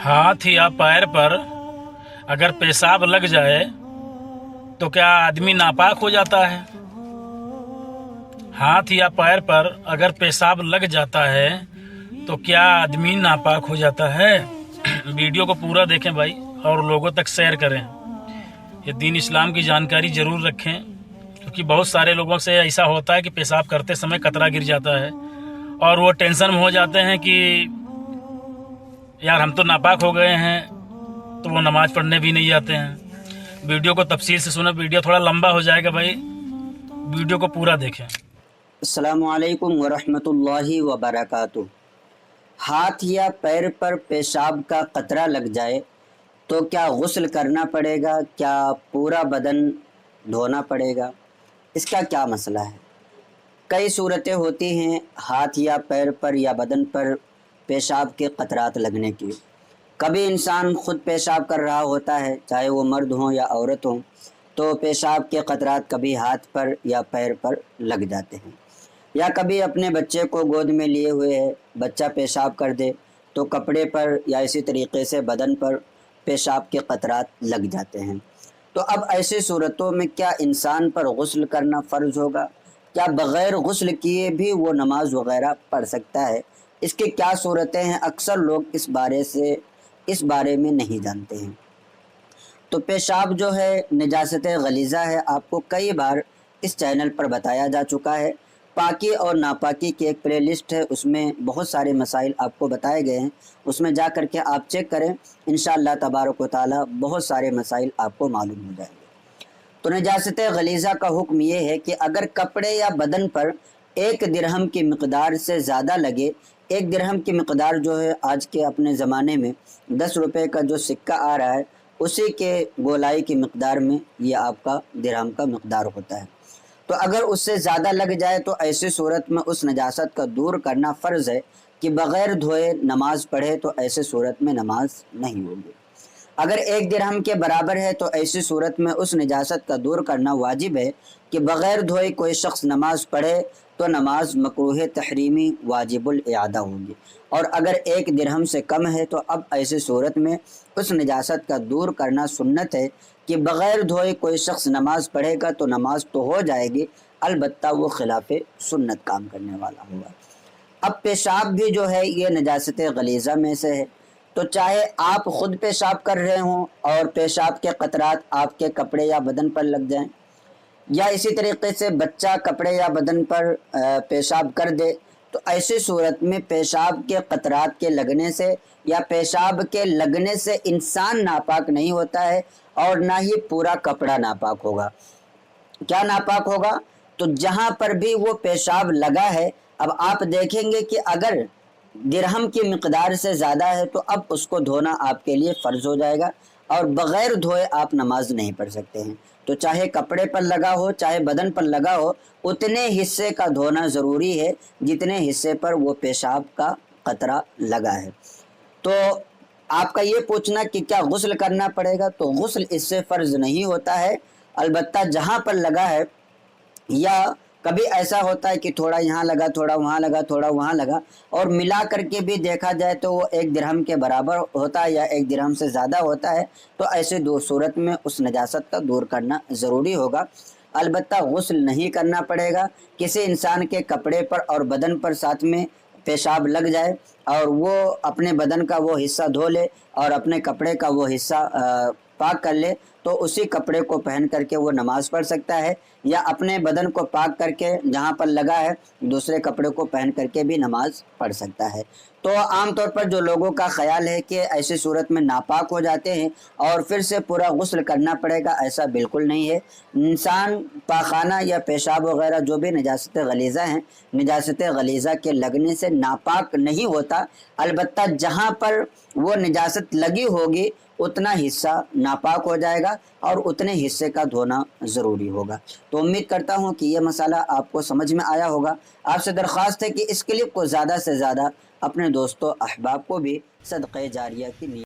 हाथ या पैर पर अगर पेशाब लग जाए तो क्या आदमी नापाक हो जाता है? हाथ या पैर पर अगर पेशाब लग जाता है तो क्या आदमी नापाक हो जाता है? वीडियो को पूरा देखें भाई और लोगों तक शेयर करें। ये दीन इस्लाम की जानकारी ज़रूर रखें, क्योंकि बहुत सारे लोगों से ऐसा होता है कि पेशाब करते समय कतरा गिर जाता है और वो टेंशन में हो जाते हैं कि यार हम तो नापाक हो गए हैं, तो वो नमाज पढ़ने भी नहीं जाते हैं। वीडियो को तफसील से सुनो, वीडियो थोड़ा लंबा हो जाएगा भाई, वीडियो को पूरा देखें। अस्सलामु अलैकुम वरहमतुल्लाहि वबरकातुह। हाथ या पैर पर पेशाब का कतरा लग जाए तो क्या गुस्ल करना पड़ेगा? क्या पूरा बदन धोना पड़ेगा? इसका क्या मसला है? कई सूरतें होती हैं हाथ या पैर पर या बदन पर पेशाब के कतरात लगने की। कभी इंसान खुद पेशाब कर रहा होता है, चाहे वो मर्द हो या औरत हो, तो पेशाब के कतरात कभी हाथ पर या पैर पर लग जाते हैं। या कभी अपने बच्चे को गोद में लिए हुए है, बच्चा पेशाब कर दे तो कपड़े पर या इसी तरीके से बदन पर पेशाब के कतरात लग जाते हैं। तो अब ऐसी सूरतों में क्या इंसान पर गुस्ल करना फ़र्ज़ होगा? क्या बग़ैर गुस्ल किए भी वो नमाज वग़ैरह पढ़ सकता है? इसकी क्या सूरतें हैं? अक्सर लोग इस बारे में नहीं जानते हैं। तो पेशाब जो है नजासत गलीज़ा है, आपको कई बार इस चैनल पर बताया जा चुका है। पाकी और नापाकी की एक प्लेलिस्ट है, उसमें बहुत सारे मसाइल आपको बताए गए हैं, उसमें जा कर के आप चेक करें, इंशाअल्लाह तबारक व तआला बहुत सारे मसाइल आपको मालूम हो जाएंगे। तो नजासत गलीज़ा का हुक्म ये है कि अगर कपड़े या बदन पर 1 दिरहम की मिक़दार से ज़्यादा लगे, 1 दिरहम की मिक़दार जो है आज के अपने ज़माने में 10 रुपये का जो सिक्का आ रहा है, उसी के गोलाई की मिक़दार में ये आपका दिरहम का मिक़दार होता है। तो अगर उससे ज़्यादा लग जाए तो ऐसी सूरत में उस नजासत का दूर करना फ़र्ज़ है कि बग़ैर धोए नमाज पढ़े, तो ऐसी सूरत में नमाज नहीं होगी। अगर 1 दिरहम के बराबर है तो ऐसी सूरत में उस नजासत का दूर करना वाजिब है कि बग़ैर धोए कोई शख्स नमाज पढ़े तो नमाज मकरूह तहरीमी वाजिबुल इआदा होगी। और अगर 1 दिरहम से कम है तो अब ऐसी सूरत में उस नजासत का दूर करना सुन्नत है कि बग़ैर धोए कोई शख्स नमाज पढ़ेगा तो नमाज तो हो जाएगी, अलबत्ता वो खिलाफ सुन्नत काम करने वाला होगा। अब पेशाब भी जो है ये नजासत गलीज़ा में से है, तो चाहे आप ख़ुद पेशाब कर रहे हों और पेशाब के कतरात आपके कपड़े या बदन पर लग जाएं, या इसी तरीके से बच्चा कपड़े या बदन पर पेशाब कर दे, तो ऐसी सूरत में पेशाब के कतरात के लगने से या पेशाब के लगने से इंसान नापाक नहीं होता है और ना ही पूरा कपड़ा नापाक होगा। क्या नापाक होगा? तो जहाँ पर भी वो पेशाब लगा है, अब आप देखेंगे कि अगर दिरहम की मिक़दार से ज़्यादा है तो अब उसको धोना आपके लिए फ़र्ज़ हो जाएगा और बग़ैर धोए आप नमाज नहीं पढ़ सकते हैं। तो चाहे कपड़े पर लगा हो चाहे बदन पर लगा हो, उतने हिस्से का धोना ज़रूरी है जितने हिस्से पर वो पेशाब का कतरा लगा है। तो आपका ये पूछना कि क्या गुस्ल करना पड़ेगा, तो गुस्ल इससे फ़र्ज़ नहीं होता है, अलबत्ता जहाँ पर लगा है, या कभी ऐसा होता है कि थोड़ा यहाँ लगा, थोड़ा वहाँ लगा, थोड़ा वहाँ लगा, और मिला करके भी देखा जाए तो वो 1 दिरहम के बराबर होता है या 1 दिरहम से ज़्यादा होता है, तो ऐसे दो सूरत में उस नजासत का दूर करना ज़रूरी होगा। अलबत्ता गुस्ल नहीं करना पड़ेगा। किसी इंसान के कपड़े पर और बदन पर साथ में पेशाब लग जाए और वो अपने बदन का वो हिस्सा धो ले और अपने कपड़े का वो हिस्सा पाक कर ले, तो उसी कपड़े को पहन करके वो नमाज़ पढ़ सकता है, या अपने बदन को पाक करके जहाँ पर लगा है दूसरे कपड़े को पहन करके भी नमाज पढ़ सकता है। तो आम तौर पर जो लोगों का ख्याल है कि ऐसी सूरत में नापाक हो जाते हैं और फिर से पूरा गुस्ल करना पड़ेगा, ऐसा बिल्कुल नहीं है। इंसान पाखाना या पेशाब वगैरह जो भी नजासत गलीज़ा हैं, नजासत गलीज़ा के लगने से नापाक नहीं होता, अलबत्ता जहाँ पर वो नजासत लगी होगी उतना हिस्सा नापाक हो जाएगा और उतने हिस्से का धोना ज़रूरी होगा। तो उम्मीद करता हूँ कि ये मसाला आपको समझ में आया होगा। आपसे दरख्वास्त है कि इस क्लिप को ज़्यादा से ज़्यादा अपने दोस्तों अहबाब को भी सदक़े जारिया की